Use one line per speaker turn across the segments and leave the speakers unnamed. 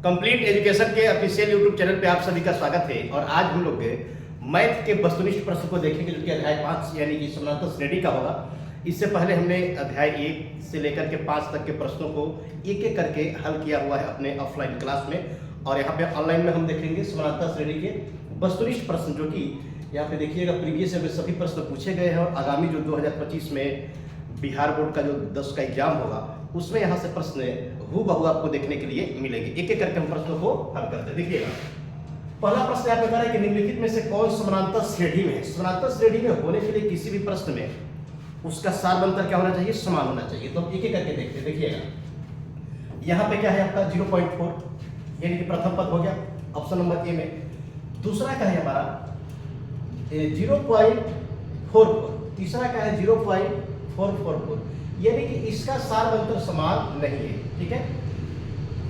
Complete education के official YouTube channel पे आप सभी का स्वागत है। और आज हम लोग मैथ के वस्तुनिष्ठ प्रश्न को देखेंगे जो कि अध्याय 5 यानी कि समानांतर श्रेणी का होगा। इससे पहले हमने अध्याय 1 से लेकर के 5 तक के प्रश्नों को एक एक करके हल किया हुआ है अपने ऑफलाइन क्लास में, और यहाँ पे ऑनलाइन में हम देखेंगे समानांतर श्रेणी के वस्तुनिष्ठ प्रश्न, जो कि यहाँ पे देखिएगा प्रीवियस ईयर में सभी प्रश्न पूछे गए हैं। और आगामी जो 2025 में बिहार बोर्ड का जो 10 का एग्जाम होगा उसमें यहाँ से प्रश्न हूबहू आपको देखने के लिए मिलेंगे। एक एक करके हम प्रश्नों को हल करते हैं। देखिएगा पहला प्रश्न यहाँ पे कह रहा है कि निम्नलिखित में से कौन समानांतर श्रेणी में है। समानांतर श्रेणी में होने के लिए किसी भी प्रश्न में उसका सारबंतर क्या होना चाहिए, समान होना चाहिए। तो एक एक करके देखते हैं। देखिएगा यहाँ पे क्या है आपका 0.4 यानी कि प्रथम पद हो गया ऑप्शन नंबर ए में। दूसरा क्या है हमारा 0.44, तीसरा क्या है 0.444, यानी कि इसका सारबंतर समान नहीं है। ठीक है,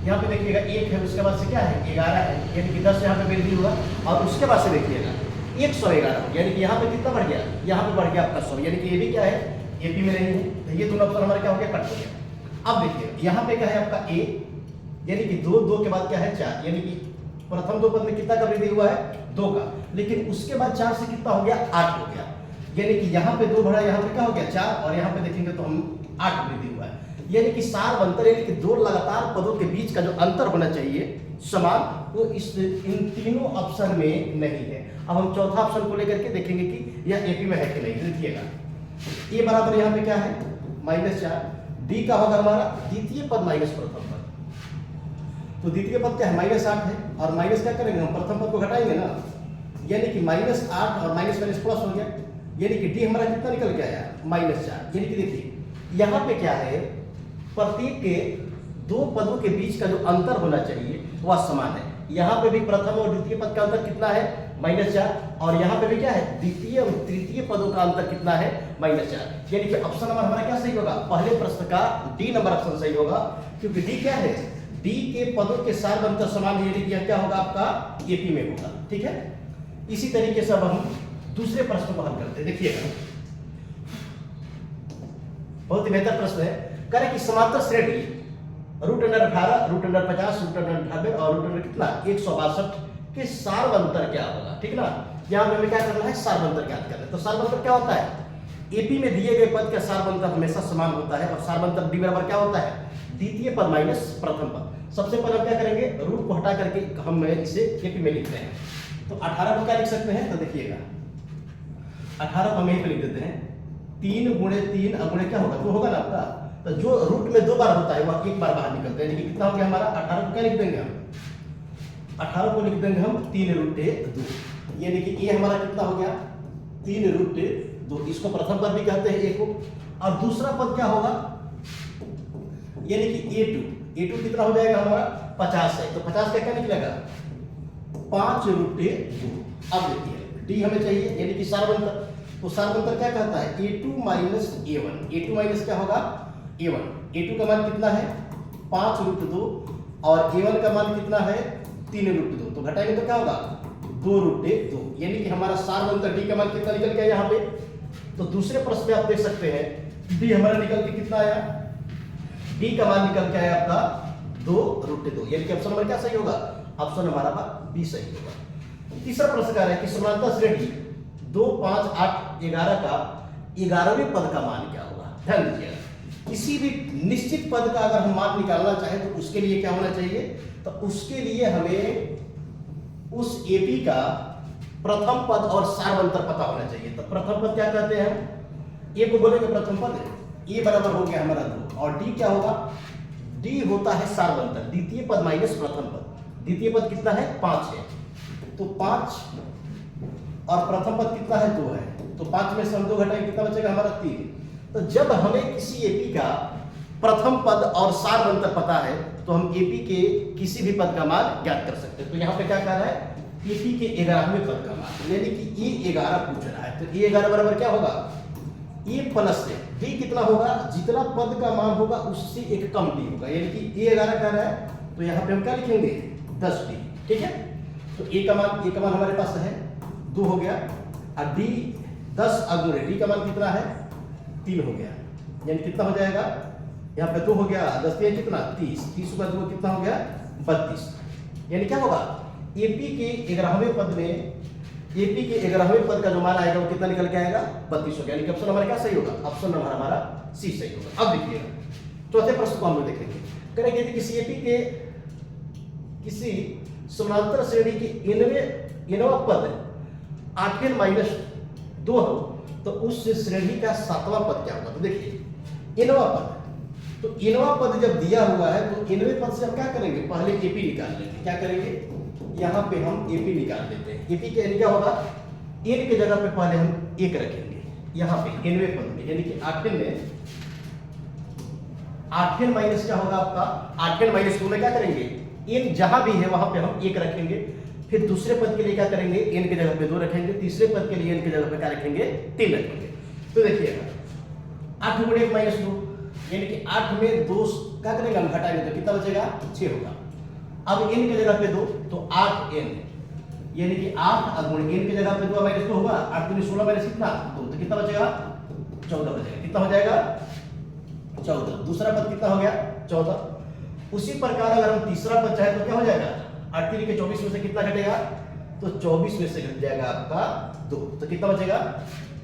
यहाँ पे देखिएगा 1 है, उसके बाद से क्या है 11 है, यानी कि 10 यहाँ पे वृद्धि हुआ। और उसके बाद से देखिएगा 111, यानी कि यहाँ पे कितना बढ़ गया, यहाँ पे बढ़ गया आपका 100, यानी कि ये भी क्या है एपी में नहीं है। तो ये दोनों ऑप्शन हमारा क्या हो गया, कट हो गया। अब देखिए यहाँ पे क्या है आपका ए, यानी कि 2 के बाद क्या है 4, यानी कि प्रथम 2 पद में कितना का वृद्धि हुआ है 2 का, लेकिन उसके बाद 4 से कितना हो गया 8 हो गया, यानी कि यहाँ पे 2 बढ़ा, यहाँ पे क्या हो गया 4, और यहाँ पे देखेंगे तो हम 8 वृद्धि हुआ है। यानी कि सारबंतर यानी कि 2 लगातार पदों के बीच का जो अंतर होना चाहिए समान, वो इन तीनों ऑप्शन में नहीं है। अब हम चौथा ऑप्शन को लेकर के देखेंगे कि यह एपी में है कि नहीं। देखिएगा ए बराबर यहाँ पे क्या है -4, डी का होगा हमारा द्वितीय पद माइनस प्रथम पद। तो द्वितीय पद क्या है -8 है, और माइनस क्या करेंगे हम प्रथम पद को घटाएंगे ना, यानी कि -8 और माइनस माइनस प्लस हो गया, यानी कि डी हमारा कितना निकल के आया -4। यानी कि देखिए यहाँ पे क्या है प्रत्येक के 2 पदों के बीच का जो अंतर होना चाहिए वह समान है। यहाँ पे भी प्रथम और द्वितीय पद का अंतर कितना है -4, और यहाँ पे भी क्या है द्वितीय और तृतीय पदों का अंतर कितना है -4। यानी कि ऑप्शन नंबर हमारा क्या सही होगा, पहले प्रश्न का डी नंबर ऑप्शन सही होगा, क्योंकि डी क्या है डी के पदों के सारबंतर समान है, यानी कि क्या होगा आपका एपी में होगा। ठीक है, इसी तरीके से अब हम दूसरे प्रश्न को हल करते हैं। देखिएगा बहुत ही बेहतर प्रश्न है। करें कि समांतर श्रेणी √18, √50, √98 और √, कितना 162 के सारबंतर क्या होगा। ठीक ना, यहाँ पे हमें क्या करना है सारबंतर ज्ञात करना है। तो सारबंतर क्या होता है, एपी में दिए गए पद का सारबंतर हमेशा समान होता है, और सारबंतर डी बराबर क्या होता है द्वितीय पद माइनस प्रथम पद। सबसे पहले हम क्या करेंगे रूट को हटा करके हम इसे एपी में लिखते हैं। तो 18 को क्या लिख सकते हैं, तो देखिएगा 18 को हम यहीं पे लिख देते हैं 3 × 3 अगुणे क्या होगा 2 होगा ना आपका। तो जो रूट में 2 बार होता है वह 1 बार बाहर निकलता है, यानी कि कितना हो गया हमारा 18 को क्या लिख देंगे हम 18 को लिख देंगे हम 3√2, यानी कि ये हमारा कितना हो गया 3√2। इसको प्रथम पद भी कहते हैं ए को। और दूसरा पद क्या होगा, यानी कि A2 कितना हो जाएगा हमारा 50 है, तो 50 का क्या निकलेगा 5√2। अब देखिए डी हमें चाहिए, यानी कि सारबंतर। तो सारबंतर क्या कहता है A2 - A1, A2 माइनस क्या होगा A1। A2 का मान कितना है 5√2, और A1 का मान कितना है 3√2। तो घटाएंगे तो क्या होगा 2√2, यानी कि हमारा सारबंतर डी का मान कितना निकल गया यहाँ पे। तो दूसरे प्रश्न में आप देख सकते हैं डी हमारा निकल के कितना आया, डी का मान निकल के आया आपका 2√2, यानी कि ऑप्शन नंबर क्या सही होगा, ऑप्शन हमारा बी सही होगा। तीसरा प्रश्न कह रहा है कि समानांतर श्रेणी 2, 5, 8, 11 का 11वें पद का मान क्या होगा। ध्यान दीजिएगा किसी भी निश्चित पद का अगर हम मान निकालना चाहें तो उसके लिए क्या होना चाहिए, तो उसके लिए हमें उस एपी का प्रथम पद और सारबंतर पता होना चाहिए। तो प्रथम पद क्या कहते हैं, ए को बोलेंगे प्रथम पद, ए बराबर हो गया हमारा 2, और डी क्या होगा डी होता है सारबंतर द्वितीय पद माइनस प्रथम पद। द्वितीय पद कितना है 5 है, तो 5 और प्रथम पद कितना है 2 है, तो 5 में से हम 2 घटाएंगे कितना बचेगा हमारा 3। तो जब हमें किसी एपी का प्रथम पद और सारबंतर पता है तो हम एपी के किसी भी पद का मान ज्ञात कर सकते हैं। तो यहाँ पे क्या कह रहा है एपी के 11वें पद का मान, यानी कि ए 11 पूछ रहा है। तो ए 11 बराबर क्या होगा ए प्लस डी कितना होगा, जितना पद का मान होगा उससे एक कम डी होगा, यानी कि ए 11 कह रहा है। तो यहाँ पे हम क्या लिखेंगे 10 डी। ठीक है, तो ए का मान हमारे पास है 2 हो गया, और डी 10 अगुणे डी का मान कितना है 3 हो गया, यानी कितना हो जाएगा यहाँ पे 2 हो गया, 10 कितना 30, 30 का 2 कितना हो गया 32। यानी क्या होगा, एपी के 11वें पद में, एपी के 11वें पद का जो मान आएगा वो कितना निकल के आएगा, 32 होगा। यानी कि ऑप्शन हमारा क्या सही होगा, ऑप्शन नंबर हमारा सी सही होगा। अब देखिएगा चौथे प्रश्न को हम लोग देखेंगे, करेंगे यदि किसी एपी के किसी समानांतर श्रेणी के इनवा पद 8n-2 हो तो उस श्रेणी का 7वां पद क्या होगा। तो देखिए इनवा पद, तो इनवा पद जब दिया हुआ है तो इनवे पद से हम क्या करेंगे, पहले एपी निकाल लेंगे। क्या करेंगे, यहाँ पे हम एपी निकाल लेते हैं। एपी के यानी क्या होगा, इन के जगह पे पहले हम 1 रखेंगे यहाँ पे इनवे पद में, यानी कि 8n में 8n माइनस क्या होगा आपका, 8n-2 में क्या करेंगे, इन जहां भी है वहां पे हम 1 रखेंगे। फिर दूसरे पद के लिए क्या करेंगे, n के जगह पे 2 रखेंगे। तीसरे पद के लिए n के जगह पे क्या रखेंगे, 3 रखेंगे। तो देखिएगा 8 गुणे 1 - 2 यानी कि 8 में 2 क्या करेंगे हम घटाएंगे तो कितना बचेगा, 6 होगा। अब n के जगह पे 2 तो 8n यानी कि 8 गुणे n के जगह पे 2 - 2 होगा, 8 दूनी 16 माइनस कितना 2 तो कितना बचेगा, 14 बचेगा। कितना हो जाएगा, 14। दूसरा पद कितना हो गया, 14। उसी प्रकार अगर हम तीसरा पद चाहे तो क्या हो जाएगा, 8 के 24 में से कितना घटेगा, तो 24 में से घट जाएगा आपका 2, तो कितना बचेगा,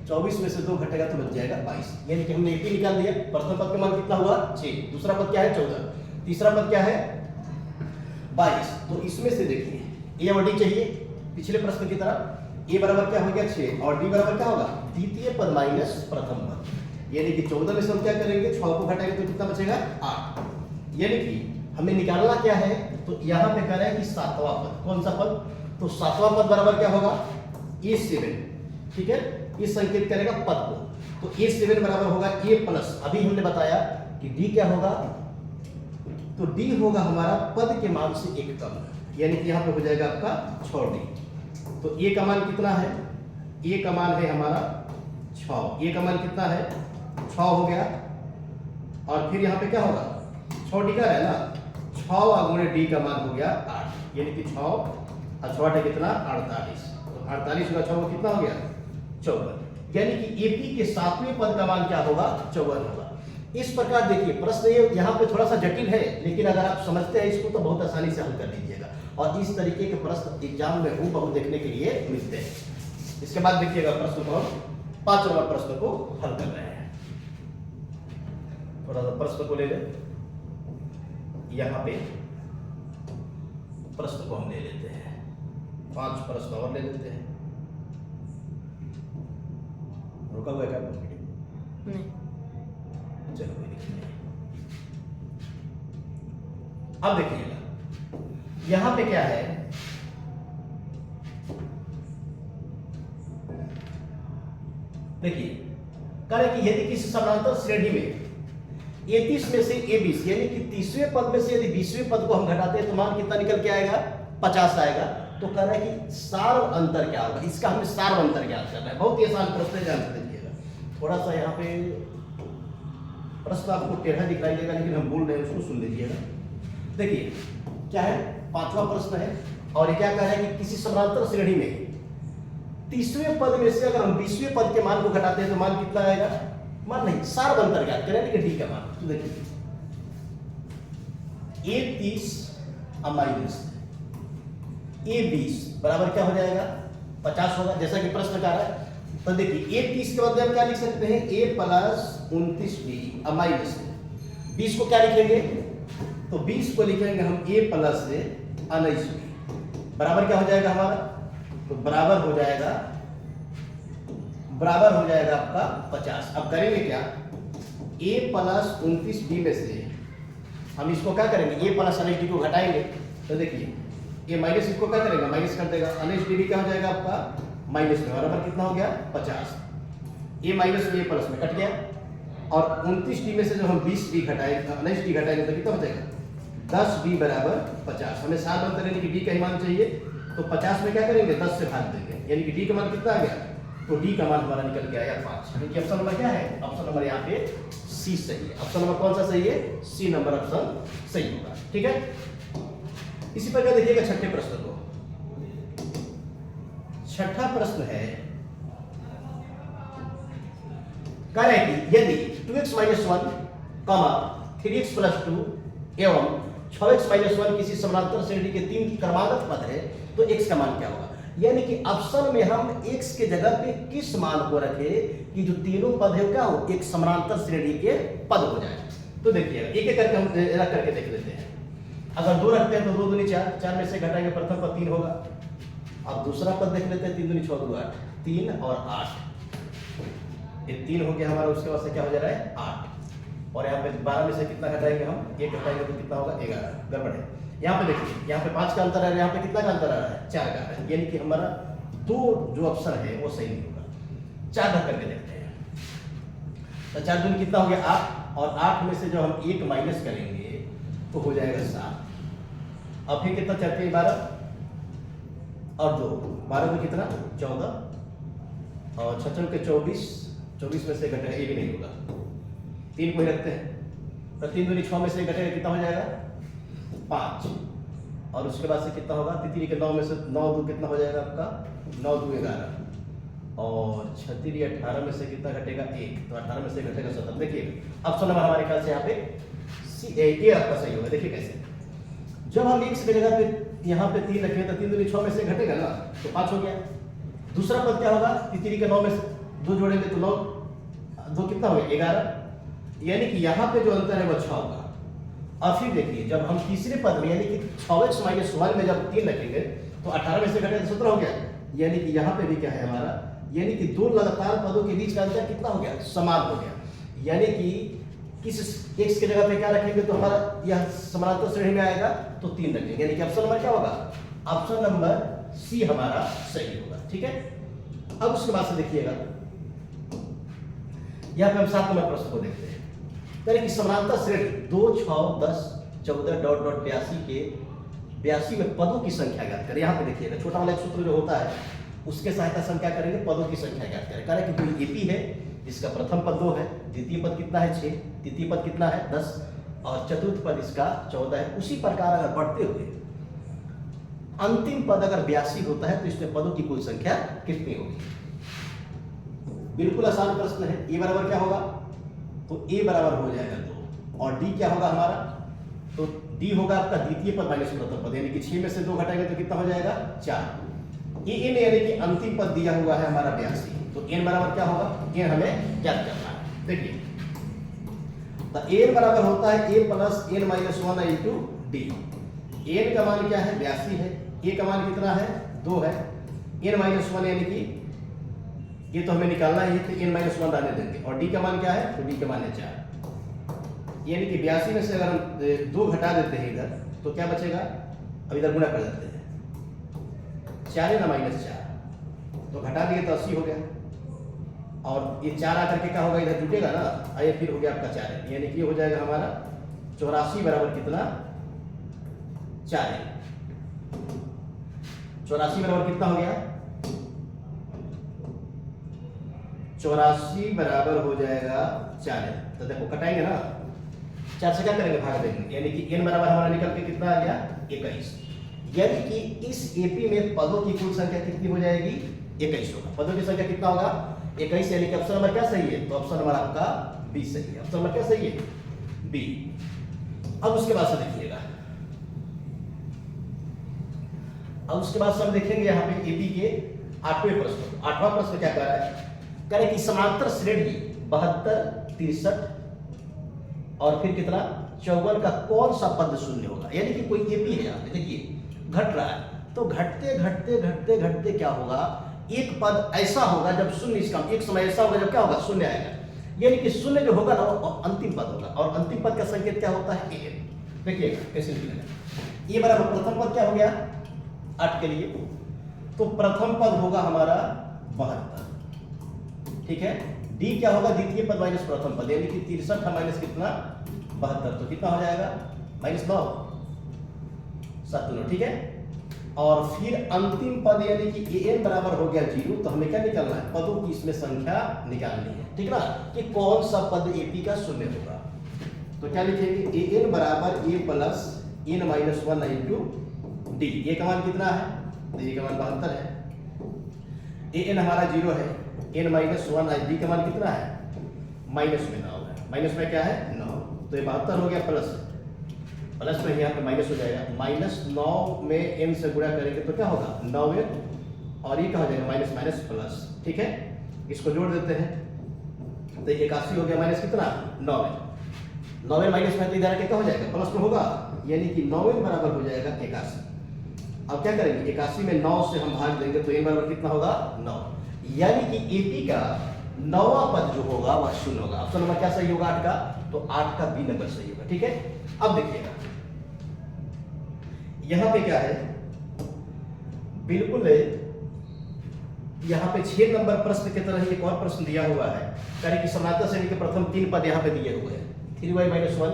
24 में से 2 घटेगा तो बच जाएगा 22। यानी कि हमने एपी निकाल दिया। प्रथम पद का मान कितना हुआ, 6। दूसरा पद क्या है, 14। तीसरा पद क्या है, 22। तो इसमें से देखिए ए और डी चाहिए पिछले प्रश्न की तरह। ए बराबर क्या हो गया 6 और डी बराबर क्या होगा, द्वितीय पद माइनस प्रथम पद। यानी कि 14 में से हम क्या करेंगे, 6 को घटाएंगे तो कितना बचेगा, 8। यानी कि हमें निकालना क्या है, तो यहाँ पे कह रहा है कि 7वां पद। कौन सा पद, तो 7वां पद बराबर क्या होगा, A7। ठीक है, ये संकेत करेगा पद को, तो A7 बराबर होगा A प्लस, अभी हमने बताया कि D क्या होगा, तो D होगा हमारा पद के मान से 1 कम, यानी कि यहाँ पे हो जाएगा आपका 6D। तो A का मान कितना है, A का मान है हमारा 6। A का मान कितना है, 6 हो गया। और फिर यहाँ पे क्या होगा, 6D का है ना, 6 गुणे D का मान हो गया 8, यानी कि 6 और 6 है कितना, 48। तो 48 गुना 6 कितना हो गया, 54। यानी कि एपी के 7वें पद का मान क्या होगा, 54 होगा। इस प्रकार देखिए प्रश्न ये यहाँ पे थोड़ा सा जटिल है, लेकिन अगर आप समझते हैं इसको तो बहुत आसानी से हल कर लीजिएगा। और इस तरीके के प्रश्न एग्जाम में हूबहू देखने के लिए मिलते हैं। इसके बाद देखिएगा प्रश्न को हम 5 नंबर प्रश्न को हल कर रहे हैं। थोड़ा सा प्रश्न को ले लें, यहाँ पे प्रश्न को हम ले लेते हैं, 5 प्रश्न और ले लेते हैं। रुका हुआ है क्या नहीं, चलो कोई दिक्कत नहीं। अब देखिएगा यहां पे क्या है, देखिए कह रहे कि यदि किसी समानांतर श्रेणी में 31 में से A20 यानी कि 30वें पद में से यदि 20वें पद को हम घटाते हैं तो मान कितना निकल के आएगा, 50 आएगा। तो कह रहा है कि सार अंतर क्या होगा, इसका हमें सार अंतर ज्ञात करना है। बहुत ही आसान प्रश्न है, ध्यान से देखिएगा। थोड़ा सा यहाँ पे प्रश्न आपको टेढ़ा दिखाई देगा, लेकिन हम बोल रहे हैं उसको सुन लीजिएगा। देखिए क्या है, 5वां प्रश्न है और ये क्या कह रहा है कि किसी समानांतर श्रेणी में 30वें पद में से अगर हम 20वें पद के मान को घटाते हैं तो मान कितना आएगा, मान नहीं सार अंतर ज्ञात करें, लेकिन डी का मान। तो देखिए A30 माइनस A20 बराबर क्या हो जाएगा, 50 होगा, जैसा कि प्रश्न कह रहा है। तो देखिए A30 के बदले हम क्या लिख सकते हैं, A प्लस 29B माइनस 20 को क्या लिखेंगे, तो 20 को लिखेंगे हम A प्लस 19B बराबर क्या हो जाएगा हमारा, तो बराबर हो जाएगा आपका 50। अब करेंगे क्या, A प्लस 29B में से हम इसको क्या करेंगे, A प्लस 19D को घटाएंगे। तो देखिए ये माइनस इसको क्या करेगा, माइनस कर देगा, 19D क्या हो जाएगा आपका माइनस में, बराबर कितना हो गया 50। A माइनस में A प्लस में कट गया, और 29D में से जब हम 20B घटाएंगे 19D घटाएंगे तो कितना हो जाएगा 10B बराबर 50। हमें सार अंतर यानी कि D का ही मान चाहिए, तो 50 में क्या करेंगे 10 से भाग देंगे, यानी कि D का मान कितना आ गया, तो D का मान हमारा निकल के आया 5। क्योंकि ऑप्शन नंबर क्या है, ऑप्शन नंबर यहाँ पे C सही है। ऑप्शन नंबर कौन सा सही है, C नंबर ऑप्शन सही होगा। ठीक है, इसी प्रकार देखिएगा छठे प्रश्न को। छठा प्रश्न है, कह रहे कि यदि 2x - 1, 3x + 2 एवं 6x माइनस 1 किसी समानांतर श्रेणी के 3 क्रमागत पद है तो x का मान क्या होगा। यानी कि ऑप्शन में हम x के जगह पे किस मान को रखे कि जो तीनों पद है क्या हो, एक समानांतर श्रेणी के पद हो जाए। तो देखिए एक एक करके हम रख करके देख लेते हैं। अगर 2 रखते हैं तो 2 दूनी 4, 4 में से घटाएंगे प्रथम पद 3 होगा। अब दूसरा पद देख लेते हैं, 3 दूनी 6 2 8, 3 और 8, ये 3 हो गया हमारा। उसके बाद से क्या हो जा रहा है 8, और यहाँ पे 12 में से कितना घटाएंगे हम, 1 घटाएंगे तो कितना होगा 11, गड़बड़ है। यहाँ पे देखिए, यहाँ पे 5 का अंतर है, यहाँ पे कितना का अंतर आ रहा है 4 का, यानी कि हमारा 2 जो ऑप्शन है वो सही नहीं होगा। 4 घट करके देखते हैं, तो 4 दूनी कितना हो गया 8, और 8 में से जो हम 1 माइनस करेंगे तो हो जाएगा 7। अब फिर कितना चलते हैं 12 और 2, 12 में कितना 14, और 6 के 24, 24 में से घटेगा, ये भी नहीं होगा। 3 को ही रखते हैं, तो 3 दूनी 6 में से घटेगा कितना हो जाएगा 5, और उसके बाद से कितना होगा 3 के 9 में से 9 2 कितना हो जाएगा आपका 9 2 11, और 36 18 में से कितना घटेगा 1, तो 18 में से घटेगा 17। देखिए ऑप्शन नंबर हमारे ख्याल से यहाँ पे ये आपका सही होगा। देखिए कैसे, जब हम x की जगह पे यहाँ पे 3 रखें तो 3 दूनी 6 में से घटेगा ना तो 5 हो गया। दूसरा पद क्या होगा, 3 के 9 में से 2 जोड़ेंगे तो 9 2 कितना हो गया 11, यानी कि यहाँ पे जो अंतर है वो 6 होगा। और फिर देखिए जब हम तीसरे पद में यानी कि 6x माइनस 1 में जब 3 रखेंगे तो 18 में से घटेगा तो 17 हो गया, यानी कि यहाँ पे भी क्या है हमारा, यानी कि 2 लगातार पदों के बीच का अंतर कितना हो गया समान हो गया। यानी कि किस x की जगह पे क्या रखेंगे तो हमारा यह समानांतर श्रेणी में आएगा तो 3 रखेंगे, यानी कि ऑप्शन नंबर क्या होगा, ऑप्शन नंबर सी हमारा सही होगा। ठीक है, अब उसके बाद से देखिएगा यहाँ पे हम 7 नंबर प्रश्न को देखते हैं। यानी कि समानांतर श्रेणी 2 6 10 14 डॉट डॉट 82 के 82 में पदों की संख्या ज्ञात करें। यहाँ पे देखिएगा छोटा वाला एक सूत्र जो होता है उसके सहायता से हम क्या करेंगे, पदों की संख्या ज्ञात करें। करें कि कोई एपी है जिसका प्रथम पद 2 है, द्वितीय पद कितना है 6, तृतीय पद कितना है 10, और चतुर्थ पद इसका 14 है। उसी प्रकार अगर बढ़ते हुए अंतिम पद अगर 82 होता है तो इसमें पदों की कुल संख्या कितनी होगी। बिल्कुल आसान प्रश्न है। ए बराबर क्या होगा, तो ए बराबर हो जाएगा 2, और डी क्या होगा हमारा, तो डी होगा आपका द्वितीय पद माइनस प्रथम पद, यानी कि 6 में से 2 घटाएंगे तो कितना हो जाएगा 4। ये एन यानी कि अंतिम पद दिया हुआ है हमारा 82, तो एन बराबर क्या होगा, एन हमें ज्ञात करना है। देखिए तो एन बराबर होता है a plus n minus 1 into d. N का मान क्या है 82 है, ए का मान कितना है 2 है, एन माइनस 1 यानी कि ये तो हमें निकालना है तो एन माइनस 1 डालने देंगे, और डी का मान क्या है, तो डी का मान है 4। यानी कि 82 में से अगर हम 2 घटा देते हैं इधर तो क्या बचेगा, अब इधर गुणा कर देते हैं, 4 है ना माइनस 4, तो घटा दिए तो 80 हो गया, और ये 4 आकर के क्या होगा इधर जुटेगा ना, आइए फिर हो गया आपका 4 है, यानी कि हो जाएगा हमारा 84 बराबर कितना 4 है। 84 बराबर कितना हो गया, 84 बराबर हो जाएगा 4 है। तो देखो कटाएंगे ना, 4 से क्या करेंगे भाग देंगे, यानी कि n बराबर हमारा निकल के कितना आ गया 21। यानी कि इस एपी में पदों की कुल संख्या कितनी हो जाएगी 21 होगा। पदों की संख्या कितना होगा 21, यानी कि ऑप्शन नंबर क्या सही है, तो ऑप्शन नंबर आपका बी सही है। ऑप्शन नंबर क्या सही है बी। अब उसके बाद से देखिएगा, अब उसके बाद से हम देखेंगे यहाँ पे एपी के 8वें प्रश्न। 8वां प्रश्न क्या कह रहा है, करें कि समांतर श्रेणी 72 63 और फिर कितना 54 का कौन सा पद शून्य होगा। यानी कि कोई एपी है, यहाँ पे देखिए घट रहा है, तो घटते घटते घटते घटते क्या होगा, एक पद ऐसा होगा जब शून्य इसका एक समय ऐसा होगा जब क्या होगा शून्य आएगा, यानी कि शून्य जो होगा ना वो अंतिम पद होगा, और अंतिम पद का संकेत क्या होता है ए। देखिएगा कैसे लिखेंगे, ए बराबर प्रथम पद क्या हो गया 8 के लिए, तो प्रथम पद होगा हमारा 72, ठीक है। डी क्या होगा द्वितीय पद माइनस प्रथम पद, यानी कि 63 माइनस कितना 72, तो कितना हो जाएगा -9 7, ठीक है। और फिर अंतिम पद यानी कि एन बराबर हो गया 0, तो हमें क्या निकालना है, पदों की इसमें संख्या निकालनी है, ठीक ना, कि कौन सा पद एपी का शून्य होगा। तो क्या लिखेंगे, एन बराबर a plus n minus 1 into d. A का मान कितना है, तो ए का मान 72 है, एन हमारा 0 है, एन माइनस 1 डी का मान कितना है माइनस में 9 है, माइनस में क्या है 9, तो ये 72 हो गया प्लस, प्लस में यहाँ पे माइनस हो जाएगा, -9 में n से गुणा करेंगे तो क्या होगा 9n, और ये क्या हो जाएगा माइनस माइनस प्लस। ठीक है, इसको जोड़ देते हैं तो 81 हो गया माइनस कितना 9n, 9n माइनस में इधर के क्या हो जाएगा प्लस में होगा, यानी कि 9n बराबर हो जाएगा 81। अब क्या करेंगे 81 में 9 से हम भाग देंगे तो n बराबर कितना होगा 9, यानी कि AP का 9वां पद जो होगा वह 0 होगा। ऑप्शन नंबर क्या सही होगा 8 का, तो 8 का बी नंबर सही होगा। ठीक है, अब देखिएगा यहां पे क्या है, बिल्कुल यहाँ पे 6 नंबर प्रश्न की तरह एक और प्रश्न दिया हुआ है, करें कि समांतर श्रेणी के प्रथम 3 पद यहाँ पे दिए हुए हैं 3y - 1,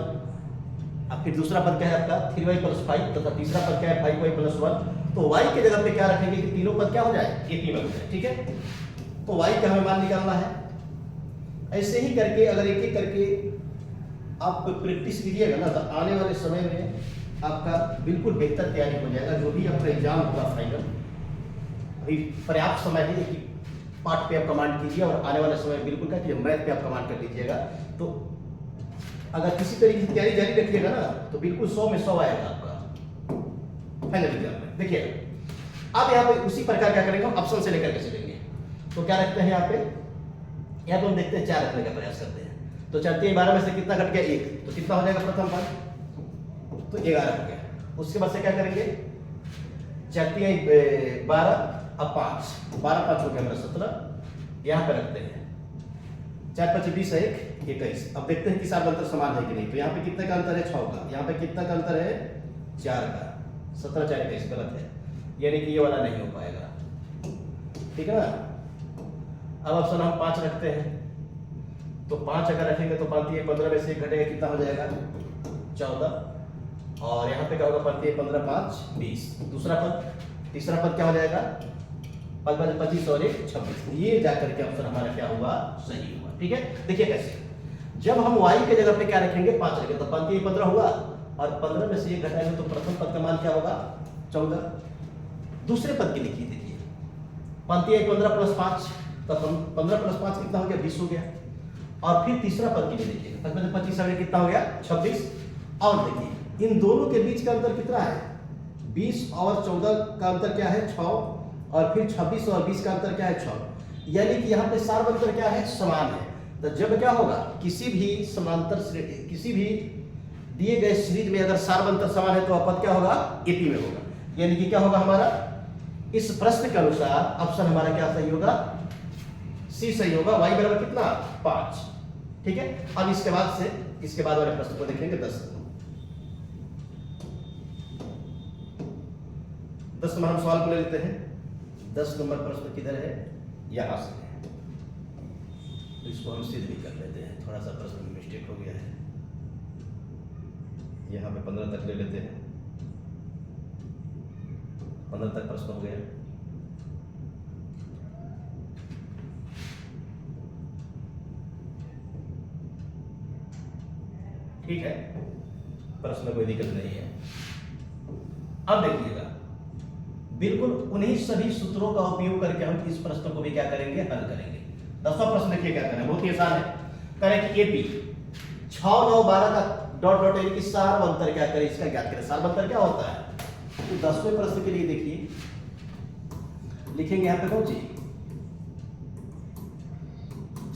अब फिर दूसरा पद क्या है आपका 3y + 5 तथा तीसरा पद क्या है 5y + 1। तो y के जगह पे क्या रखेंगे कि तीनों पद क्या हो जाए AP में हो जाए। ठीक है, तो y का हमें मान निकालना है। ऐसे ही करके अगर एक एक करके आप प्रैक्टिस कीजिएगा ना तो आने वाले समय में आपका बिल्कुल बेहतर तैयारी हो जाएगा। जो भी आपका एग्जाम होगा फाइनल, अभी पर्याप्त समय है कि पाठ पे आप कमांड कीजिए और आने वाले समय बिल्कुल क्या कीजिए मैथ पे आप कमांड कर लीजिएगा। तो अगर किसी तरीके की तैयारी जारी रखिएगा ना तो बिल्कुल 100 में 100 आएगा आपका फाइनल एग्जाम में। देखिएगा अब यहाँ पे उसी प्रकार क्या करेंगे हम ऑप्शन से लेकर के चलेंगे। तो क्या रखते हैं यहाँ पे हम देखते हैं 4 रखने का प्रयास करते हैं। तो 4 × 12 में से कितना कट गया 1, तो कितना हो जाएगा प्रथम पद, तो 11 हो गया। उसके बाद से क्या करेंगे 4 × 12 अब 5, 12 5 हो गया हमारा 17, यहाँ पे रखते हैं 4 × 5 20 है 21। अब देखते हैं कि सार अंतर समान है कि नहीं। तो यहाँ पे कितने का अंतर है 6 का, यहाँ पे कितना का अंतर है 4 का, 17 4 21 गलत है, यानी कि ये वाला नहीं हो पाएगा। ठीक है ना, अब ऑप्शन हम 5 रखते हैं। तो 5 अगर रखेंगे तो 5 × 15 में से 1 घटेगा कितना हो जाएगा 14, और यहाँ पे क्या होगा 5 × 15 5 20। दूसरा पद, तीसरा पद क्या हो जाएगा 5 × 25 और 1 26। ये जाकर के ऑप्शन हमारा क्या हुआ सही हुआ। ठीक है, देखिए कैसे जब हम y के जगह पे क्या रखेंगे 5 रखेंगे तो 5 × 15 हुआ, और 15 में से 1 घटाएंगे तो प्रथम पद का मान क्या होगा 14। दूसरे पद के लिखिए, देखिए 5 × 15 + 5, तो 15 + 5 कितना हो गया 20 हो गया। और फिर तीसरा पद के लिए देखिए 5 × 25 और 1 कितना हो गया 26। और देखिए इन दोनों के बीच का अंतर कितना है 20 और 14 का अंतर क्या है 6, और फिर 26 और 20 का अंतर क्या है 6, यानी कि यहाँ पे सार अंतर क्या है समान है। तो जब क्या होगा किसी भी समांतर श्रेणी, किसी भी दिए गए सीरीज में अगर सार अंतर समान है तो पद क्या होगा AP में होगा, यानी कि क्या होगा हमारा इस प्रश्न के अनुसार ऑप्शन हमारा क्या सही होगा C सही होगा। y बराबर कितना 5। ठीक है, अब इसके बाद वाले प्रश्न को देखेंगे 10 नंबर हम सवाल को ले लेते हैं। 10 नंबर प्रश्न किधर है, यहां से है, तो इसको हम सीधे भी कर लेते हैं। थोड़ा सा प्रश्न में मिस्टेक हो गया है, यहाँ पे 15 तक ले लेते हैं। 15 तक प्रश्न हो गया। ठीक है, प्रश्न में कोई दिक्कत नहीं है। अब देखिएगा बिल्कुल उन्हीं सभी सूत्रों का उपयोग करके हम इस प्रश्न को भी क्या करेंगे हल करेंगे। 10वां प्रश्न देखिए क्या करना है, बहुत ही आसान है। करें कि AP 6 9 12 का डॉट डॉट यानी कि सार अंतर क्या करें इसका ज्ञात करें। सार अंतर क्या होता है, तो 10वें प्रश्न के लिए देखिए लिखेंगे यहाँ पे कौन सी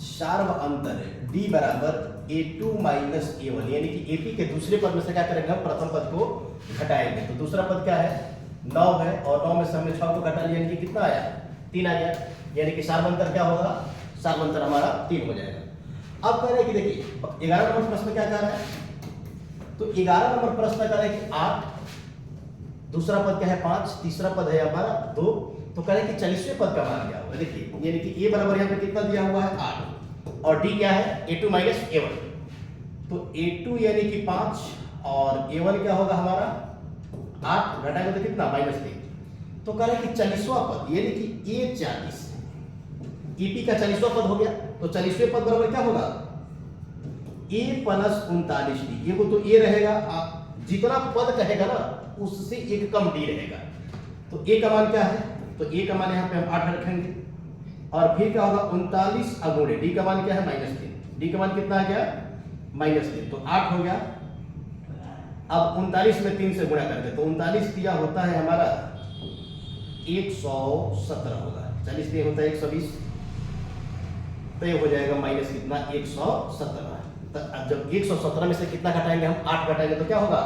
सार्व अंतर D बराबर A2 - A1, यानी कि AP के दूसरे पद में से क्या करेंगे हम प्रथम पद को घटाएंगे। तो दूसरा पद क्या है 9 है, और 9 में से हमने 6 को घटा लिया, यानी कि कितना आया 3 आ गया, यानी कि सार्व अंतर क्या होगा सार्व अंतर हमारा 3 हो जाएगा। अब कह रहे हैं कि देखिए 11 नंबर प्रश्न क्या कह रहा है, तो 11 नंबर प्रश्न कह रहे हैं कि 8, दूसरा पद क्या है 5, तीसरा पद है हमारा 2, तो कह रहे हैं कि 40वें पद का मान क्या होगा। देखिए यानी कि A बराबर यहाँ पे कितना दिया हुआ है 8, और D क्या है A2 - A1, तो A2 यानी कि 5 और A1 क्या होगा हमारा 8, घटाएंगे तो कितना -3, तो कह रहे हैं कि 40वां पद यानी कि A40 EP का 40वां पद हो गया, तो 40वें पद बराबर क्या होगा A + 39D। ये को तो A रहेगा, जितना पद कहेगा ना उससे एक कम D रहेगा। तो A का मान क्या है, तो A का मान यहाँ पे हम 8 रखेंगे, और फिर क्या होगा 39 अगुणे D का मान क्या है -3, D का मान कितना आ गया -3, तो 8 हो गया अब 39 में 3 से गुणा करके, तो 39 दिया होता है हमारा 117 होगा, 40 दिया होता है 120, तो ये हो जाएगा माइनस कितना 117। तो अब जब 117 में से कितना घटाएंगे हम, 8 घटाएंगे तो क्या होगा,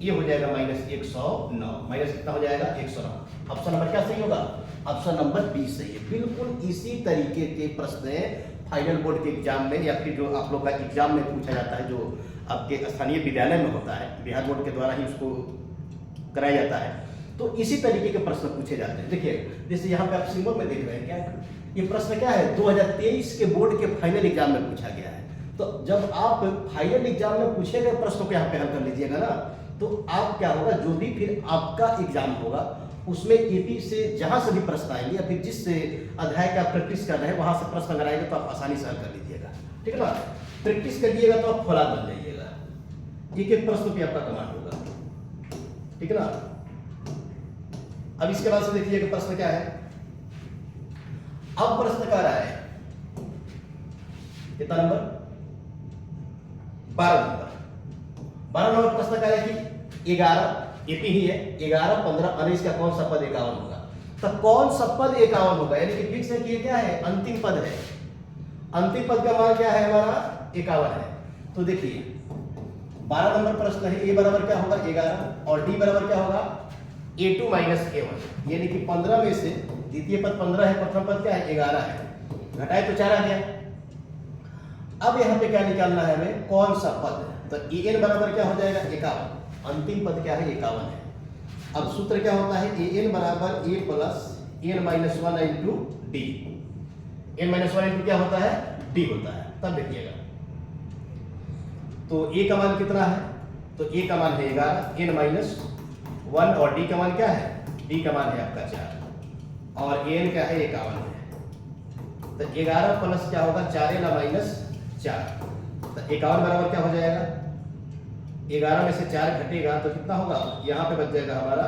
ये हो जाएगा माइनस 109, माइनस कितना हो जाएगा 109। ऑप्शन नंबर क्या सही होगा, ऑप्शन नंबर बी सही है। बिल्कुल इसी तरीके के प्रश्न फाइनल बोर्ड के एग्जाम में या फिर जो आप लोग का एग्जाम में पूछा जाता है, जो आपके स्थानीय विद्यालय में होता है, बिहार बोर्ड के द्वारा ही उसको कराया जाता है, तो इसी तरीके के प्रश्न पूछे जाते हैं। देखिए जैसे यहाँ पे आप सिंबल में देख रहे हैं, क्या ये प्रश्न क्या है, 2023 के बोर्ड के फाइनल एग्जाम में पूछा गया है। तो जब आप फाइनल एग्जाम में पूछे गए प्रश्नों को यहाँ पे हल कर लीजिएगा ना, तो आप क्या होगा, जो भी फिर आपका एग्जाम होगा उसमें एपी से जहां से भी प्रश्न आएंगे या फिर जिस अध्याय का प्रैक्टिस कर रहे हैं वहां से प्रश्न अगर आएंगे तो आप आसानी से हल कर लीजिएगा, ठीक है ना। प्रैक्टिस करिएगा तो आप फौलाद बन जाइएगा, एक एक प्रश्न पे आपका कमांड होगा, ठीक है ना। अब इसके बाद से देखिएगा प्रश्न क्या है। अब प्रश्न कह रहा है कितना नंबर, 12 नंबर। 12 नंबर प्रश्न कह रहा है कि 11 एपी ही है, 11, 15, 19 का कौन सा पद 51 होगा। तो कौन सा पद 51 होगा, यानी कि फिक्स है कि ये क्या है, अंतिम पद है। अंतिम पद का मान क्या है हमारा 51 है। तो देखिए 12 नंबर प्रश्न है, ए बराबर क्या होगा 11 और डी बराबर क्या होगा a2 माइनस a1, यानी कि 15 में से द्वितीय पद 15 है, प्रथम पद क्या है 11 है, घटाए तो 4 आ गया। अब यहाँ पे क्या निकालना है हमें, कौन सा पद, तो an बराबर क्या हो जाएगा 51, अंतिम पद क्या है 51 है। अब सूत्र क्या होता है, an बराबर a plus n minus 1 into D, n minus 1 into क्या होता है d होता है। तब देखिएगा तो a का मान कितना है, तो a का मान है 11, n माइनस 1 और d का मान क्या है, d का मान है आपका 4 और n क्या है 51 है। तो 11 प्लस क्या होगा 4n माइनस 4, तो 51 बराबर क्या हो जाएगा, 11 में से 4 घटेगा तो कितना होगा, यहाँ पे बच जाएगा हमारा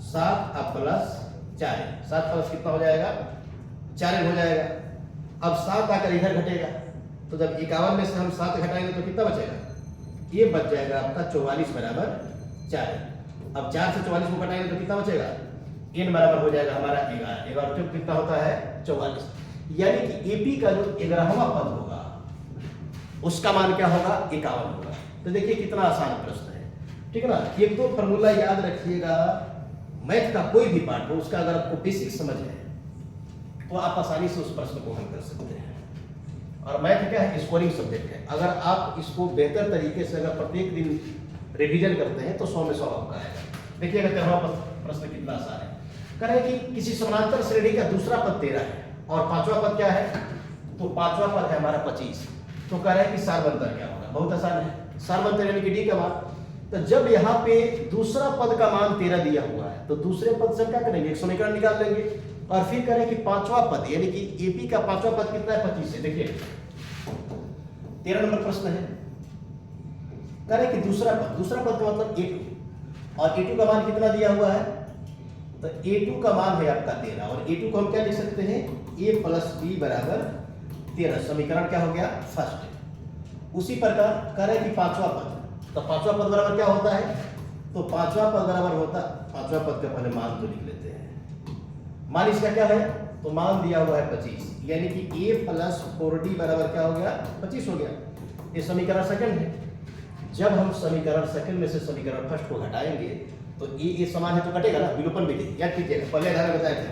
7 अब प्लस 4, 7 प्लस कितना हो जाएगा 4 हो जाएगा। अब 7 आकर इधर घटेगा, तो जब 51 में से हम 7 घटाएंगे तो कितना बचेगा, ये बच जाएगा आपका 44 बराबर 4। अब 4 से 44 को घटाएंगे तो कितना बचेगा, n बराबर हो जाएगा हमारा 11, तो कितना होता है 44, यानी कि एपी का जो 11वां पद होगा उसका मान क्या होगा 51 होगा। तो देखिए कितना आसान प्रश्न है, ठीक है ना। एक दो फॉर्मूला याद रखिएगा, मैथ का कोई भी पार्ट हो उसका अगर आपको बेसिक समझ है तो आप आसानी से उस प्रश्न को हल कर सकते हैं। और मैथ क्या है, स्कोरिंग सब्जेक्ट है, अगर आप इसको बेहतर तरीके से अगर प्रत्येक दिन रिवीजन करते हैं तो 100 में 100 आपका आएगा। देखिएगा 13वां प्रश्न कितना आसान है। कह रहे हैं कि किसी समानांतर श्रेणी का दूसरा पद 13 है और पांचवा पद क्या है, तो पांचवा पद है हमारा 25। तो कह रहे हैं कि सार्वंतर क्या होगा, बहुत आसान है, सार्वंतर यानी कि डी का मान। तो जब यहाँ पे दूसरा पद का मान 13 दिया हुआ है तो दूसरे पद से क्या करेंगे, एक समीकरण निकाल लेंगे और फिर करें कि पांचवा पद यानी कि एपी का पांचवा पद कितना है 25 है। देखिए 13 नंबर प्रश्न है, करें कि दूसरा पद का मतलब a2 और a2 का मान कितना दिया हुआ है, तो a2 का मान है आपका 13 और a2 को हम क्या लिख सकते हैं a प्लस b बराबर 13, समीकरण क्या हो गया फर्स्ट। उसी प्रकार करें कि पांचवा पद, तो पांचवा पद बराबर क्या होता है, तो पांचवा पद बराबर होता, पांचवा पद का पहले मान तो लिख लेते हैं, मान इसका क्या है, तो मान दिया हुआ है 25, यानी कि a प्लस 4d बराबर क्या हो गया 25 हो गया। ये समीकरण सेकंड है। जब हम समीकरण सेकंड में से समीकरण फर्स्ट को घटाएंगे तो ये समान है तो कटेगा ना, विलोपन विधि याद कीजिएगा, पहले अध्याय में बताए थे,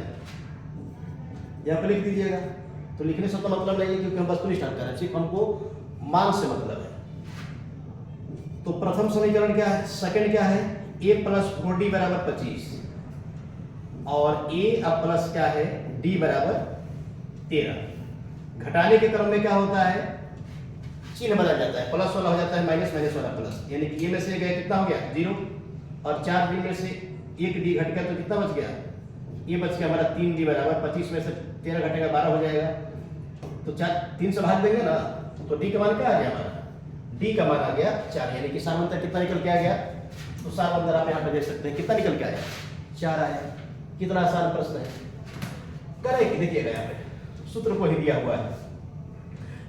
यहाँ पर लिख दीजिएगा। तो लिखने से तो मतलब नहीं है क्योंकि हम वस्तु स्टार्ट कर रहे हैं, सिर्फ हमको मान से मतलब है। तो प्रथम समीकरण क्या है, सेकंड क्या है, a प्लस 4d बराबर 25 और a अब प्लस क्या है d बराबर 13। घटाने के क्रम में क्या होता है, चिन्ह बदल जाता है, प्लस वाला हो जाता है माइनस, माइनस वाला प्लस, यानी कि a में से गए कितना हो गया 0 और 4d में से 1d घट गया तो कितना बच गया, ये बच गया हमारा 3d बराबर 25 में से 13 घटेगा 12 हो जाएगा। तो 3 से भाग देंगे ना तो d का मान क्या आ गया हमारा, d का मान आ गया 4, यानी कि सार्वंतर कितना निकल के आ गया, तो सार्वंतर आप यहाँ पे देख सकते हैं कितना निकल के आया 4 आया। कितना आसान प्रश्न है, करें कि देखिएगा यहाँ पे सूत्र को ही दिया हुआ है,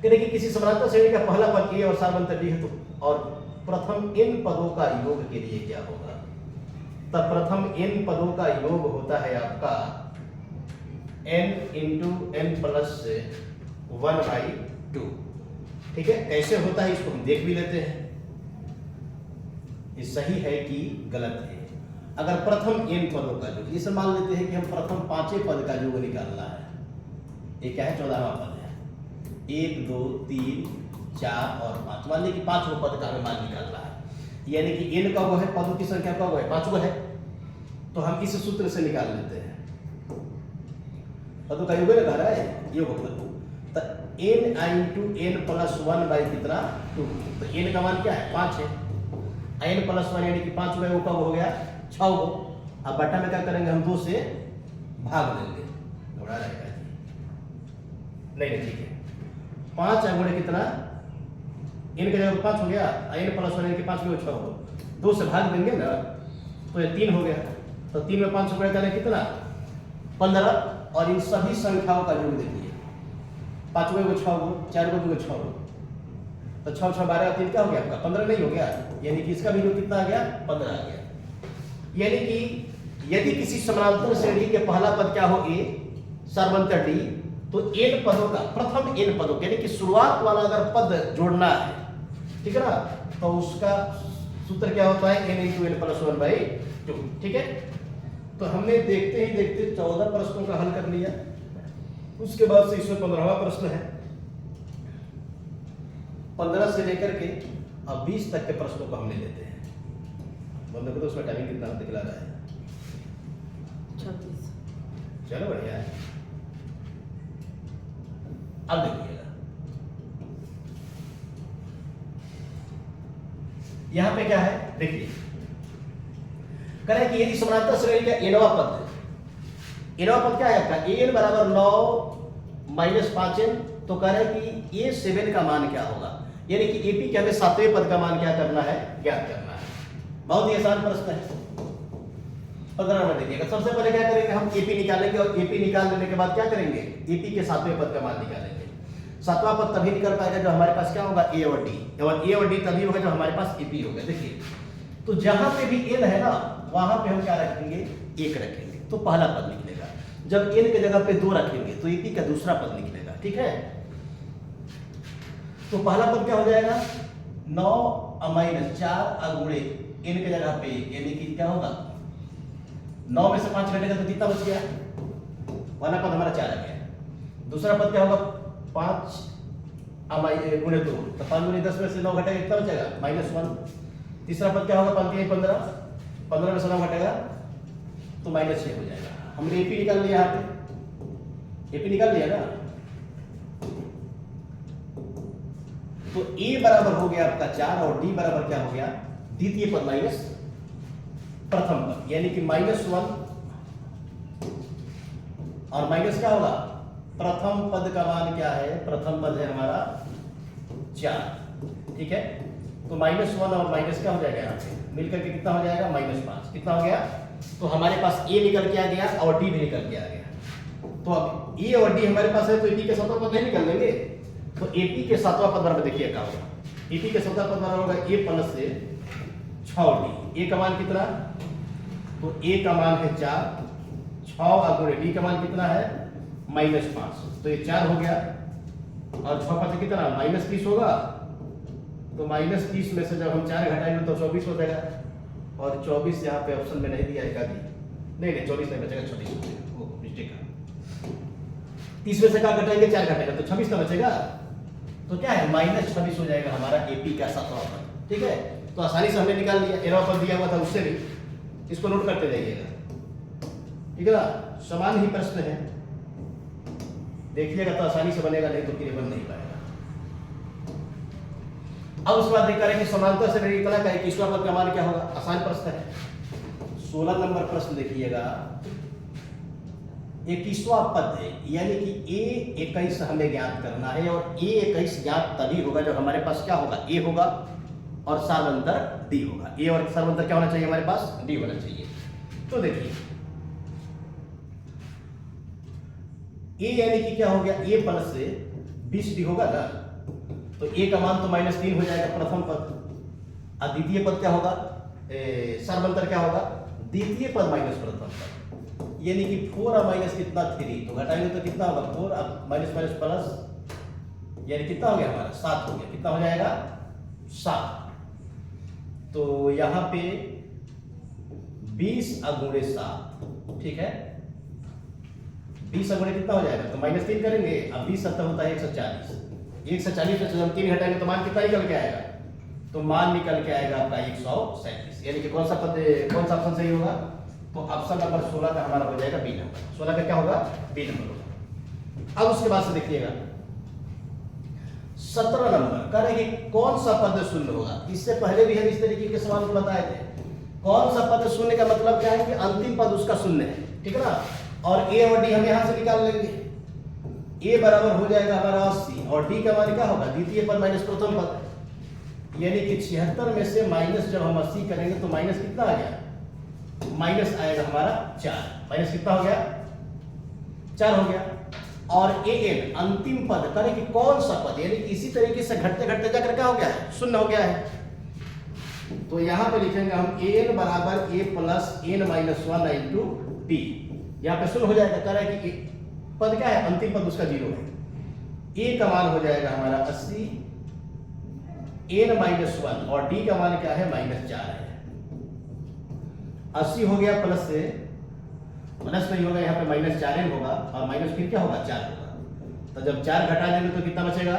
कि किसी समानांतर श्रेणी का पहला पद a और सार्वंतर d है तो और प्रथम n पदों का योग के लिए क्या होगा, तब प्रथम n पदों का योग होता है आपका n इंटू n प्लस 1/2। ठीक है, कैसे होता है इसको हम देख भी लेते हैं, ये सही है कि गलत है। अगर प्रथम n पदों का योग, इसे मान लेते हैं कि हम प्रथम 5 पद का योग निकालना है, ये क्या है 14वां पद है, 1 2 3 4 और 5, मान लीजिए कि 5वां पद का हमें मान निकालना है, यानी कि n का वो है, पदों की संख्या का वो है 5वां है, तो हम इस सूत्र से निकाल लेते हैं, पदों का योग लगा रहा है योग पद, तो n इंटू n प्लस 1 कितना 2, तो n का मान क्या है 5 है, n प्लस 1 यानी कि 5 में ऊपर हो गया 6 हो। अब बटा में क्या करेंगे हम 2 से भाग देंगे, घबरा रहेगा नहीं ठीक है, 5 गुणे कितना n का जगह 5 हो गया, n प्लस 1 यानी कि 5 में 6 हो, 2 से भाग देंगे ना तो ये 3 हो गया, तो 3 में 5 गुणे करें कितना 15, और इन सभी संख्याओं का योग देखिए 5 को 6 हो, 4 को 6 हो, तो 6 6 12 3 क्या हो गया आपका 15 नहीं हो गया, यानी कि इसका भी योग कितना आ गया 15 आ गया। यानी कि यदि किसी समानांतर श्रेणी के पहला पद क्या हो a, सर्वंतर d, तो n पदों का प्रथम n पदों यानी कि शुरुआत वाला अगर पद जोड़ना है, ठीक है ना, तो उसका सूत्र क्या होता है n इंटू n प्लस 1/2। ठीक है, तो हमने देखते ही देखते 14 प्रश्नों का हल कर लिया, उसके बाद से इसमें 15वां प्रश्न है, 15 से लेकर के अब 20 तक के प्रश्नों को हमने लेते हैं। बंदे को तो उसमें टाइमिंग कितना दिखला रहा है
36।
चलो बढ़िया है। अब देखिएगा यहां पे क्या है, देखिए करें कि यदि समानांतर श्रेणी का nवां पद क्या है आपका an बराबर 9 माइनस 5n, तो कह रहे हैं कि a7 का मान क्या होगा, यानी कि AP के हमें 7वें पद का मान क्या करना है, ज्ञात करना है। बहुत ही आसान प्रश्न है, 15 में देखिएगा। सबसे पहले क्या करेंगे हम AP निकालेंगे, और AP निकाल लेने के बाद क्या करेंगे AP के 7वें पद का मान निकालेंगे। 7वां पद तभी निकल पाएगा जब हमारे पास क्या होगा A और D, और A और D तभी होगा जब हमारे पास AP होगा। देखिए तो जहां पे भी n है ना वहां पे हम क्या रखेंगे 1 रखेंगे, तो पहला पद निकलेगा। जब n के जगह पे 2 रखेंगे तो AP का दूसरा पद निकलेगा। ठीक है, तो पहला पद क्या हो जाएगा 9 माइनस 4 गुणे n के जगह पे, यानी कि क्या होगा 9 में से 5 घटेगा तो कितना बच गया, पहला पद हमारा 4 आ गया। दूसरा पद क्या होगा 5 गुणे 2, तो 5 गुणे 10 में से 9 घटेगा कितना बचेगा -1। तीसरा पद क्या होगा 5 3 15, 15 में से 9 घटेगा तो -6 हो जाएगा। हमने AP निकाल लिया, यहाँ पे AP निकाल लिया ना, तो A बराबर हो गया आपका 4 और D बराबर क्या हो गया द्वितीय पद माइनस प्रथम पद, यानी कि -1 और माइनस क्या होगा प्रथम पद का मान क्या है, प्रथम पद है हमारा 4। ठीक है, तो -1 और माइनस क्या हो जाएगा यहाँ पे मिलकर के कितना हो जाएगा -5, कितना हो गया, तो हमारे पास A निकल के आ गया और D भी निकल के आ गया। तो अब A और D हमारे पास है तो AP के 7वां पद नहीं निकल लेंगे, तो AP के 7वां पद बराबर देखिए क्या होगा, AP के 7वां पद बराबर होगा A प्लस से 6D। A का मान कितना, तो A का मान है 4, 6 गुणे D का मान कितना है -5, तो ये 4 हो गया, और 6 5 कितना -30 होगा, तो -30 में से जब हम 4 घटाएंगे तो 24 हो जाएगा, और 24 यहाँ पे ऑप्शन में नहीं दिया है, नहीं 24 नहीं बचेगा, 26 हो जाएगा, वो मिस्टेक है। 30 में से क्या घटाएंगे 4 घटाएंगे तो 26 का बचेगा, तो क्या है -26 हो जाएगा हमारा AP का 7वां पद। ठीक है, तो आसानी से हमने निकाल लिया, 13वां पद दिया हुआ था उससे भी, इसको नोट करते जाइएगा। ठीक है ना, समान ही प्रश्न है, देखिएगा तो आसानी से बनेगा, नहीं तो फिर बन नहीं पाएगा। अब उसके बाद देखा रहे कि समांतर श्रेणी इतना का 21वां पद का मान क्या होगा, आसान प्रश्न है। 16 नंबर प्रश्न देखिएगा, 21वां पद है, यानी कि A21 हमें ज्ञात करना है, और A21 ज्ञात तभी होगा जब हमारे पास क्या होगा A होगा और सार्वंतर D होगा। A और सार्वंतर क्या होना चाहिए हमारे पास D होना चाहिए। तो देखिए A यानी कि क्या हो गया A प्लस से 20D होगा ना, तो A का मान तो -3 हो जाएगा प्रथम पद, द्वितीय पद क्या होगा, सर्वंतर क्या होगा, द्वितीय पद माइनस प्रथम पद, यानी कि 4 और माइनस कितना 3, तो घटाएंगे तो कितना होगा 4 अब माइनस माइनस प्लस, यानी कितना हो गया हमारा 7 हो गया, कितना हो जाएगा 7। तो यहाँ पे 20 अगुणे 7, ठीक है, 20 अगुणे कितना हो जाएगा, तो -3 करेंगे, अब 20 70 होता है 140, 140 में से हम 3 घटाएंगे तो मान कितना निकल के आएगा, तो मान निकल के आएगा आपका 137, यानी कि कौन सा ऑप्शन सही होगा, तो ऑप्शन नंबर 16 का हमारा हो जाएगा बी नंबर, 16 का क्या होगा, बी नंबर होगा। अब उसके बाद से देखिएगा 17 नंबर कह रहे कि कौन सा पद शून्य होगा। इससे पहले भी हम इस तरीके के सवाल को बताए थे, कौन सा पद शून्य का मतलब क्या है कि अंतिम पद उसका शून्य है, ठीक है ना, और ए और डी हम यहां से निकाल लेंगे, ए बराबर हो जाएगा हमारा 80 और डी का मान क्या होगा, द्वितीय पद माइनस प्रथम पद, यानी कि 76 में से माइनस जब हम 80 करेंगे तो माइनस कितना आ गया, माइनस आएगा हमारा 4, माइनस कितना हो गया 4 हो गया। और ए एन अंतिम पद करें कि कौन सा पद, यानी इसी तरीके से घटते घटते जाकर क्या हो गया है, शून्य हो गया है। तो यहां पे लिखेंगे हम ए एन बराबर a plus n minus 1 into t, यहां पे शून्य हो जाएगा, कह रहा है कि पद क्या है, अंतिम पद उसका 0 है, ए का मान हो जाएगा हमारा 80 एन माइनस 1 और डी का मान क्या है -4 है। 80 हो गया प्लस से प्लस नहीं होगा, यहाँ पे -4n होगा और माइनस फिर क्या होगा 4 होगा, तो जब 4 घटा देंगे तो कितना बचेगा,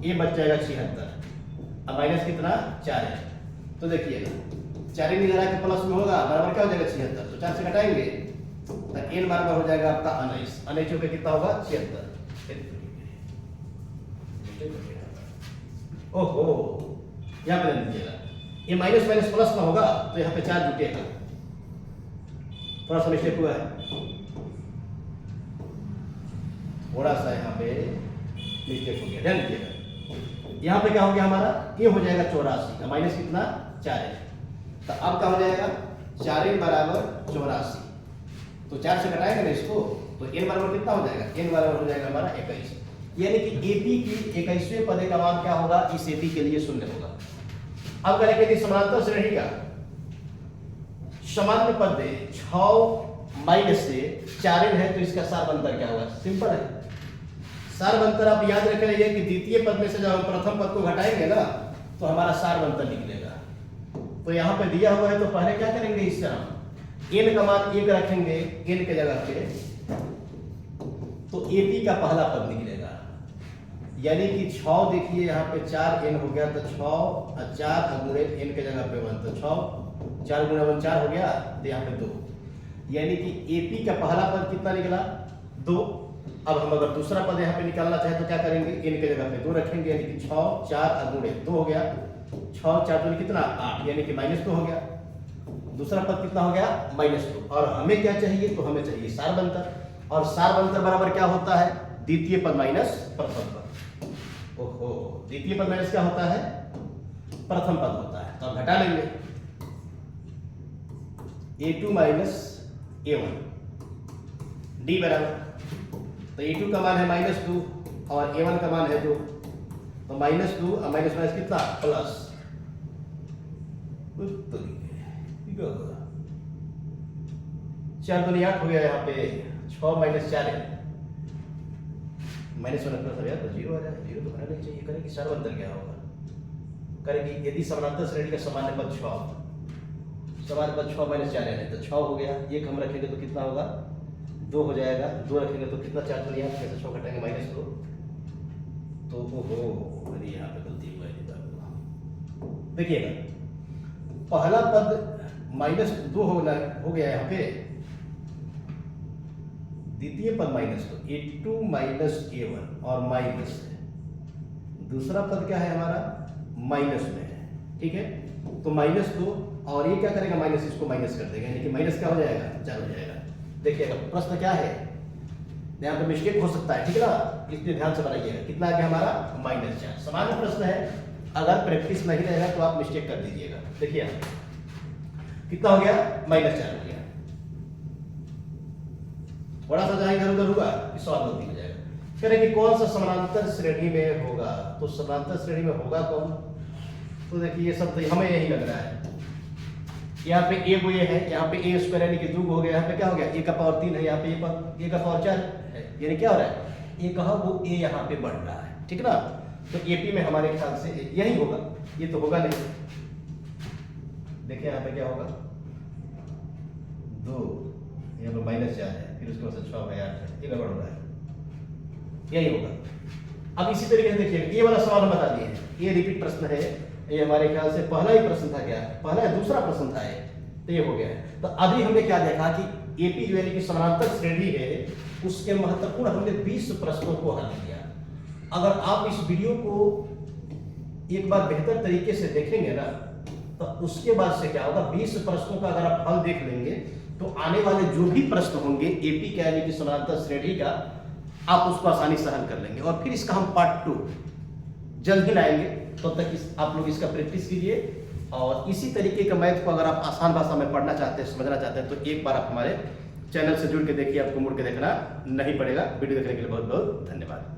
ए बच जाएगा 76, अब माइनस कितना 4 है, तो देखिएगा 4 मिला के प्लस में होगा बराबर क्या हो जाएगा 76, तो 4 से घटाएंगे तो n बराबर हो जाएगा आपका 19, 19 पे कितना होगा 76, ओहो यहाँ पे लीजिएगा, ये माइनस माइनस प्लस में होगा तो यहाँ पे 4 जुटेगा, थोड़ा सा मिस्टेक हुआ है, थोड़ा सा यहाँ पे मिस्टेक हो गया, ध्यान दीजिएगा। यहाँ पे क्या हो गया हमारा, ये हो जाएगा 84, माइनस कितना 4 है, तो अब क्या हो जाएगा 4n बराबर 84, तो 4 से घटाएंगे ना इसको तो n बराबर कितना हो जाएगा, n बराबर हो जाएगा हमारा 21, यानी कि एपी की 21वें पद का मान क्या होगा, इस एपी के लिए शून्य होगा। अब करेंगे कि समानांतर श्रेणी का सामान्य पद 6 माइनस से 4n है तो इसका सारवंतर क्या होगा, सिंपल है, सारवंतर आप याद रख रहे हैं कि द्वितीय पद में से जब हम प्रथम पद को घटाएंगे ना तो हमारा सारवंतर निकलेगा। तो यहाँ पे दिया हुआ है तो पहले क्या करेंगे, इस तरह n का मान 1 रखेंगे n के जगह पे, तो एपी का पहला पद निकलेगा, यानी कि 6 देखिए यहाँ पे 4n हो गया, तो 6 और 4 अगुणे n के जगह पे 1, तो 6 4 गुणा 1 4 हो गया, तो यहाँ पे 2, यानी कि एपी का पहला पद कितना निकला 2। अब हम अगर दूसरा पद यहाँ पे निकालना चाहे तो क्या करेंगे, n के जगह पे 2 रखेंगे, यानी कि 6 4 अगुणे 2 हो गया, 6 4 2 कितना 8, यानी कि -2 हो गया, दूसरा पद कितना हो गया -2। और हमें क्या चाहिए, तो हमें चाहिए सारवंतर, और सारवंतर बराबर क्या होता है, द्वितीय पद माइनस प्रथम पद। ओहो, द्वितीय पद माइनस क्या होता है, प्रथम पद होता है, तो अब घटा लेंगे a2 माइनस a1 d बराबर, तो a2 का मान है -2 और a1 का मान है 2, तो -2 और माइनस माइनस कितना प्लस, तो 4 दूनी 8 हो गया, यहाँ पे 6 माइनस 4 है, माइनस 1 प्लस यार तो 0 आ जाएगा, 0 तो होना नहीं चाहिए। करें कि सारवंतर क्या होगा, करें कि यदि समानांतर श्रेणी का सामान्य पद 6, समान्य पद 6 माइनस 4 है, तो 6 हो गया, 1 हम रखेंगे तो कितना होगा 2 हो जाएगा, 2 रखेंगे तो कितना 4 दूनी 8 में से 6 घटाएंगे -2, तो ओहो अरे यहाँ पे गलती हुआ है, देखिएगा पहला पद -2 हो गया यहाँ पे, द्वितीय पद -2 a2 माइनस a1 और माइनस है, दूसरा पद क्या है हमारा माइनस में है, ठीक है, तो -2 और ये क्या करेगा माइनस, इसको माइनस कर देगा, यानी कि माइनस क्या हो जाएगा 4 हो जाएगा। देखिएगा प्रश्न क्या है, यहाँ पे मिस्टेक हो सकता है, ठीक है ना, इसलिए ध्यान से बनाइएगा, कितना आ गया हमारा -4। सामान्य प्रश्न है, अगर प्रैक्टिस नहीं रहेगा तो आप मिस्टेक कर दीजिएगा। देखिए कितना हो गया -4 हो गया, थोड़ा सा जहां इधर उधर हुआ इस सवाल गलती हो जाएगा। करें कि कौन सा समानांतर श्रेणी में होगा, तो समानांतर श्रेणी में होगा कौन, तो देखिए ये सब तो हमें यही लग रहा है। यहाँ पे ए वो ये है, यहाँ पे ए स्क्वायर यानी कि 2 हो गया, यहाँ पे क्या हो गया ए का पावर 3 है, यहाँ पे ए का पावर 4 है, यानी क्या हो रहा है ए कहा वो ए यहाँ पे बढ़ रहा है, ठीक ना। तो एपी में हमारे ख्याल से यही होगा, ये तो होगा नहीं। देखिए यहाँ पे क्या होगा 2, यहाँ पे -4 है, फिर उसके बाद 6 है 8 है, ये गड़बड़ हो रहा है, यही होगा। अब इसी तरीके से देखिए ये वाला सवाल हम बता दिए हैं, ये रिपीट प्रश्न है, ये हमारे ख्याल से पहला ही प्रश्न था, क्या पहला है दूसरा प्रश्न था ये, तो ये हो गया है। तो अभी हमने क्या देखा कि एपी जो यानी कि समानांतर श्रेणी है, उसके महत्वपूर्ण हमने 20 प्रश्नों को हल किया। अगर आप इस वीडियो को एक बार बेहतर तरीके से देखेंगे ना, तो उसके बाद से क्या होगा 20 प्रश्नों का अगर आप हल देख लेंगे तो आने वाले जो भी प्रश्न होंगे एपी का यानी कि समानांतर श्रेणी का, आप उसको आसानी से हल कर लेंगे। और फिर इसका हम पार्ट 2 जल्द ही लाएंगे, तब तक आप लोग इसका प्रैक्टिस कीजिए। और इसी तरीके का मैथ को अगर आप आसान भाषा में पढ़ना चाहते हैं, समझना चाहते हैं, तो एक बार आप हमारे चैनल से जुड़ के देखिए, आपको मुड़ के देखना नहीं पड़ेगा। वीडियो देखने के लिए बहुत बहुत धन्यवाद।